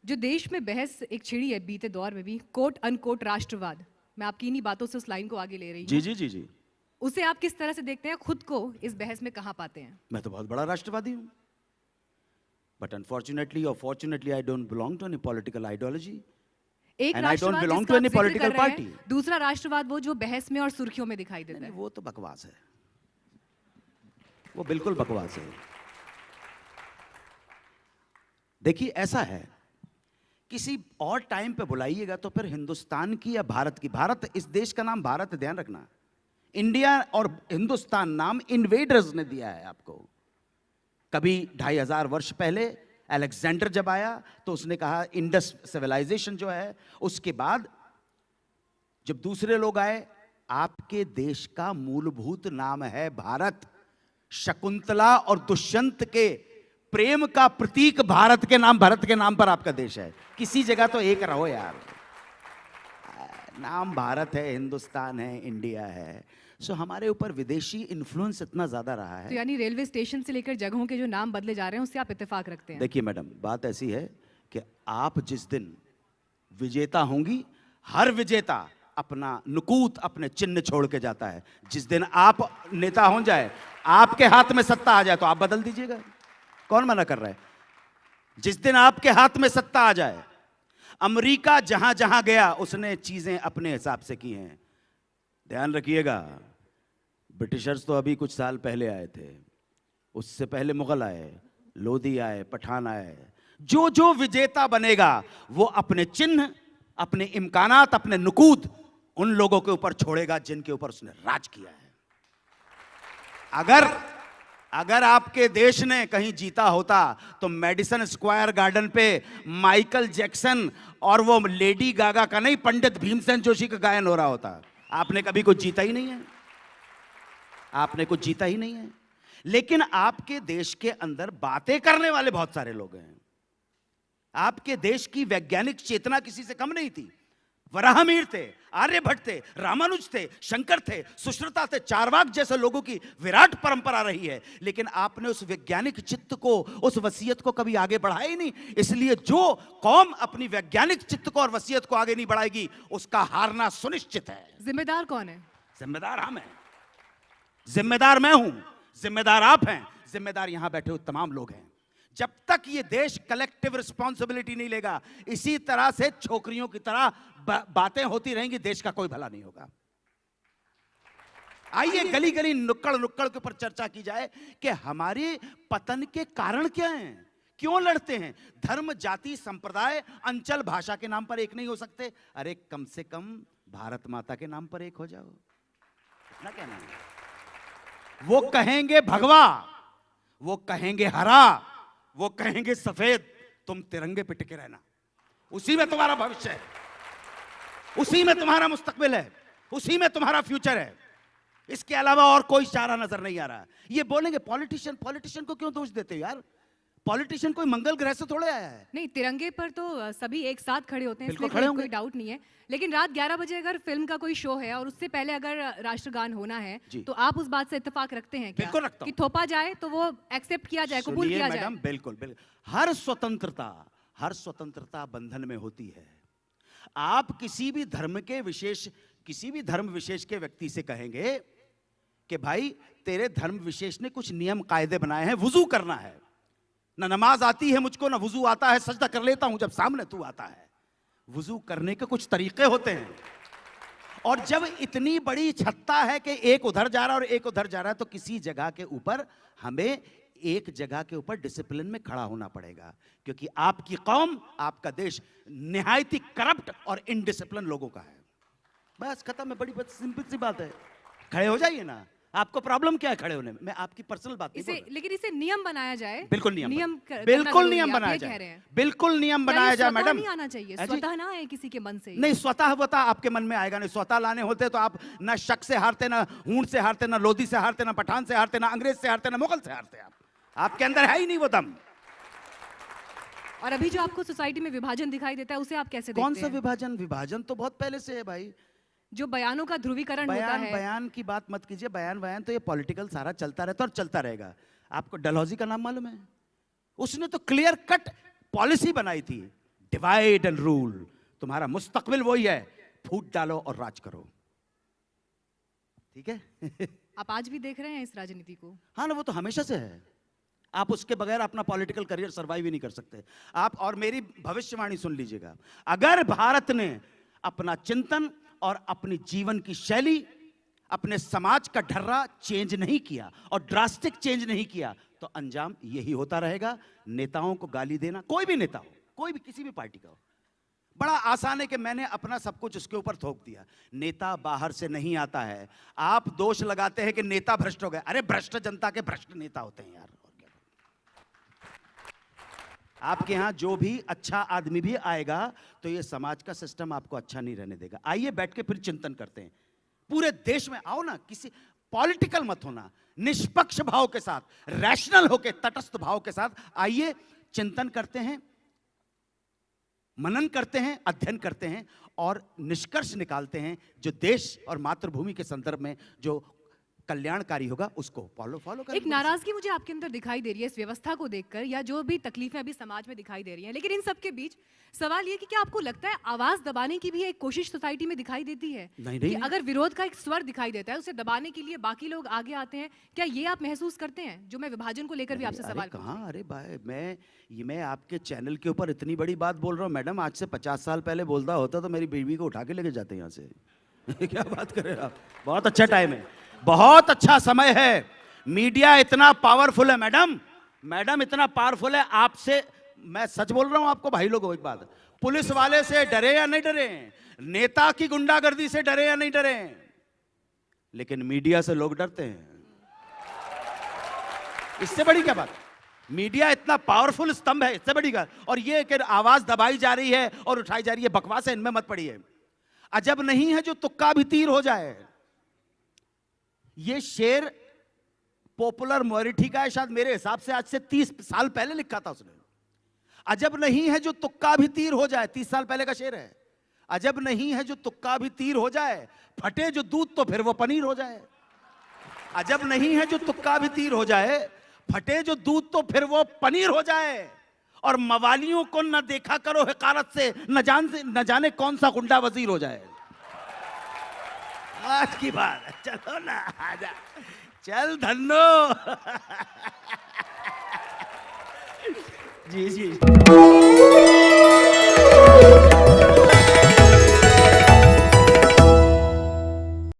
जो देश में बहस एक छिड़ी है बीते दौर में भी, कोट अनकोट राष्ट्रवाद, मैं आपकी इन्हीं बातों से उस लाइन को आगे ले रही हूँ। जी जी जी जी। उसे आप किस तरह से देखते हैं, खुद को इस बहस में कहाँ पाते हैं? मैं तो बहुत बड़ा राष्ट्रवादी हूँ, बट अनफॉर्चुनेटली और fortunately I don't belong to any political ideology एक एंड आई डोंट राष्ट्रवाद बिलोंग जिसका टू आप एनी जिक्र पॉलिटिकल कर रहे पार्टी। हैं, दूसरा राष्ट्रवाद वो जो बहस में और सुर्खियों में दिखाई देता है। वो तो बकवास है, वो बिल्कुल बकवास है। देखिए ऐसा है, किसी और टाइम पे बुलाइएगा तो फिर हिंदुस्तान की या भारत की, भारत इस देश का नाम भारत है, ध्यान रखना। इंडिया और हिंदुस्तान नाम इन्वेडर्स ने दिया है आपको। कभी 2500 वर्ष पहले अलेक्जेंडर जब आया तो उसने कहा इंडस सिविलाइजेशन जो है, उसके बाद जब दूसरे लोग आए, आपके देश का मूलभूत नाम है भारत। शकुंतला और दुष्यंत के प्रेम का प्रतीक भारत के नाम, भरत के नाम पर आपका देश है। किसी जगह तो एक रहो यार, नाम भारत है, हिंदुस्तान है, इंडिया है। सो हमारे ऊपर विदेशी इन्फ्लुएंस इतना ज्यादा रहा है। तो यानी रेलवे स्टेशन से लेकर जगहों के जो नाम बदले जा रहे हैं उससे आप इत्तेफाक रखते हैं? देखिए मैडम, बात ऐसी है कि आप जिस दिन विजेता होंगी, हर विजेता अपना नुकूत, अपने चिन्ह छोड़ के जाता है। जिस दिन आप नेता हो जाए, आपके हाथ में सत्ता आ जाए तो आप बदल दीजिएगा, कौन मना कर रहा है? जिस दिन आपके हाथ में सत्ता आ जाए, अमेरिका जहां जहां गया उसने चीजें अपने हिसाब से की हैं। ध्यान रखिएगा, ब्रिटिशर्स तो अभी कुछ साल पहले आए थे, उससे पहले मुगल आए, लोधी आए, पठान आए। जो जो विजेता बनेगा वो अपने चिन्ह, अपने इम्कानात, अपने नुकूद उन लोगों के ऊपर छोड़ेगा जिनके ऊपर उसने राज किया है। अगर आपके देश ने कहीं जीता होता तो मेडिसन स्क्वायर गार्डन पे माइकल जैक्सन और वो लेडी गागा का नहीं, पंडित भीमसेन जोशी का गायन हो रहा होता। आपने कभी कुछ जीता ही नहीं है, आपने कुछ जीता ही नहीं है। लेकिन आपके देश के अंदर बातें करने वाले बहुत सारे लोग हैं। आपके देश की वैज्ञानिक चेतना किसी से कम नहीं थी। वराहमीर थे, आर्यभट्ट थे, रामानुज थे, शंकर थे, सुश्रुता थे, चारवाक जैसे लोगों की विराट परंपरा रही है। लेकिन आपने उस वैज्ञानिक चित्त को, उस वसीयत को कभी आगे बढ़ाया ही नहीं। इसलिए जो कौम अपनी वैज्ञानिक चित्त को और वसीयत को आगे नहीं बढ़ाएगी, उसका हारना सुनिश्चित है। जिम्मेदार कौन है? जिम्मेदार हम हैं, जिम्मेदार मैं हूं, जिम्मेदार आप हैं, जिम्मेदार यहां बैठे हुए तमाम लोग हैं। जब तक ये देश कलेक्टिव रिस्पॉन्सिबिलिटी नहीं लेगा, इसी तरह से छोकरियों की तरह बातें होती रहेंगी, देश का कोई भला नहीं होगा। आइए गली गली नुक्कड़ नुक्कड़ के ऊपर चर्चा की जाए कि हमारे पतन के कारण क्या हैं, क्यों लड़ते हैं। धर्म, जाति, संप्रदाय, अंचल, भाषा के नाम पर एक नहीं हो सकते। अरे कम से कम भारत माता के नाम पर एक हो जाओ, इतना कहना है। वो कहेंगे भगवा, वो कहेंगे हरा, वो कहेंगे सफेद, तुम तिरंगे पे टिके रहना। उसी में तुम्हारा भविष्य है, उसी में तुम्हारा मुस्तकबिल है, उसी में तुम्हारा फ्यूचर है। इसके अलावा और कोई चारा नजर नहीं आ रहा। ये बोलेंगे पॉलिटिशियन को क्यों दोष देते हो यार? पॉलिटिशियन कोई मंगल ग्रह से थोड़े आया है। नहीं, तिरंगे पर तो सभी एक साथ खड़े होते हैं, बिल्कुल इसमें खड़े होंगे। कोई डाउट नहीं है। लेकिन रात 11 बजे अगर फिल्म का कोई शो है और उससे पहले अगर राष्ट्रगान होना है, तो आप उस बात से इत्तेफाक रखते हैं क्या? बिल्कुल रखता हूं। कि थोपा जाए तो वो एक्सेप्ट किया जाए, कबूल किया जाए? मैडम बिल्कुल बिल्कुल, हर स्वतंत्रता बंधन में होती है। आप किसी भी धर्म विशेष के व्यक्ति से कहेंगे कि भाई तेरे धर्म विशेष ने कुछ नियम कायदे बनाए हैं, वुजू करना है, ना नमाज आती है मुझको, ना वुजू आता है, सजदा कर लेता हूं जब सामने तू आता है। वुजू करने के कुछ तरीके होते हैं। और जब इतनी बड़ी छत्ता है कि एक उधर जा रहा है और एक उधर जा रहा है, तो किसी जगह के ऊपर हमें एक जगह के ऊपर डिसिप्लिन में खड़ा होना पड़ेगा, क्योंकि आपकी कौम, आपका देश निहायत ही करप्ट और इनडिसिप्लिन लोगों का है। बस खत्म है, बड़ी सिंपल सी बात है। खड़े हो जाइए ना, आपको प्रॉब्लम क्या है खड़े होने में? मैं आपकी पर्सनल बात नहीं बोल रहा। लेकिन इसे नियम बनाया जाए। बिल्कुल बिल्कुल नियम बनाया जाए, बिल्कुल नियम बनाया जाए मैडम। नहीं आना चाहिए, स्वतः ना आए किसी के मन से। नहीं, स्वतः आपके मन में आएगा नहीं। स्वतः लाने होते तो आप ना शक से हारते, ना हूण से हारते, ना लोधी से हारते, ना पठान से हारते, ना अंग्रेज से हारते, ना मुगल से हारते। आपके अंदर है ही नहीं वो दम। और अभी जो आपको सोसाइटी में विभाजन दिखाई देता है, उसे आप कैसे देखते हैं? कौन सा विभाजन? विभाजन तो बहुत पहले से है भाई। जो बयानों का ध्रुवीकरण होता है। बयान की बात मत कीजिए। बयान तो ये पॉलिटिकल सारा चलता रहता और चलता रहेगा। आपको डलहौजी का नाम मालूम है? उसने तो क्लियर कट पॉलिसी बनाई थी, डिवाइड एंड रूल। तुम्हारा मुस्तकबिल वही है, फूट डालो और राज करो। ठीक है? आप आज भी देख रहे हैं इस राजनीति को? हाँ ना, वो तो हमेशा से है। आप उसके बगैर अपना पॉलिटिकल करियर सर्वाइव ही नहीं कर सकते आप। और मेरी भविष्यवाणी सुन लीजिएगा, अगर भारत ने अपना चिंतन और अपनी जीवन की शैली, अपने समाज का ढर्रा चेंज नहीं किया और ड्रास्टिक चेंज नहीं किया, तो अंजाम यही होता रहेगा। नेताओं को गाली देना, कोई भी नेता हो, कोई भी किसी भी पार्टी का हो, बड़ा आसान है कि मैंने अपना सब कुछ उसके ऊपर थोप दिया। नेता बाहर से नहीं आता है। आप दोष लगाते हैं कि नेता भ्रष्ट हो गए। अरे भ्रष्ट जनता के भ्रष्ट नेता होते हैं यार। और क्या, आपके यहां जो भी अच्छा आदमी भी आएगा तो ये समाज का सिस्टम आपको अच्छा नहीं रहने देगा। आइए बैठ के फिर चिंतन करते हैं। पूरे देश में आओ ना, किसी पॉलिटिकल मत होना, निष्पक्ष भाव के साथ, रैशनल होके, तटस्थ भाव के साथ आइए चिंतन करते हैं, मनन करते हैं, अध्ययन करते हैं और निष्कर्ष निकालते हैं जो देश और मातृभूमि के संदर्भ में जो कल्याणकारी होगा उसको फॉलो करें। एक नाराजगी मुझे आपके अंदर दिखाई दे रही है इस व्यवस्था को देखकर, या जो भी तकलीफें अभी समाज में दिखाई दे रही हैं। लेकिन इन सब के बीच सवाल ये कि क्या आपको लगता है आवाज दबाने की भी एक कोशिश सोसाइटी में दिखाई देती है? नहीं। अगर विरोध का एक स्वर दिखाई देता है, उसे दबाने के लिए बाकी लोग आगे आते हैं, क्या ये आप महसूस करते हैं? जो मैं विभाजन को लेकर भी आपसे सवाल कहाँ, अरे भाई मैं आपके चैनल के ऊपर इतनी बड़ी बात बोल रहा हूँ मैडम। आज से 50 साल पहले बोलता होता तो मेरी बीवी को उठा के लेके जाते यहाँ से। क्या बात कर रहे हैं आप? बहुत अच्छा टाइम है, बहुत अच्छा समय है। मीडिया इतना पावरफुल है मैडम इतना पावरफुल है। आपसे मैं सच बोल रहा हूं आपको भाई लोगों, एक बात, पुलिस वाले से डरे या नहीं डरे, नेता की गुंडागर्दी से डरे या नहीं डरे, लेकिन मीडिया से लोग डरते हैं। इससे बड़ी क्या बात? मीडिया इतना पावरफुल स्तंभ है, इससे बड़ी बात। और ये कि आवाज दबाई जा रही है और उठाई जा रही है, बकवास है, इनमें मत पड़िए। अजब नहीं है जो तुक्का भी तीर हो जाए। ये शेर पॉपुलर मोरिटी का है, शायद मेरे हिसाब से आज से 30 साल पहले लिखा था उसने। अजब नहीं है जो तुक्का भी तीर हो जाए, 30 साल पहले का शेर है। अजब नहीं है जो तुक्का भी तीर हो जाए, फटे जो दूध तो फिर वो पनीर हो जाए। अजब नहीं है जो तुक्का भी तीर हो जाए, फटे जो दूध तो फिर वो पनीर हो जाए। और मवालियों को न देखा करो हिकारत से, न जाने कौन सा गुंडा वजीर हो जाए। आज की बात है, चलो ना आजा, चल धन्नो। जी।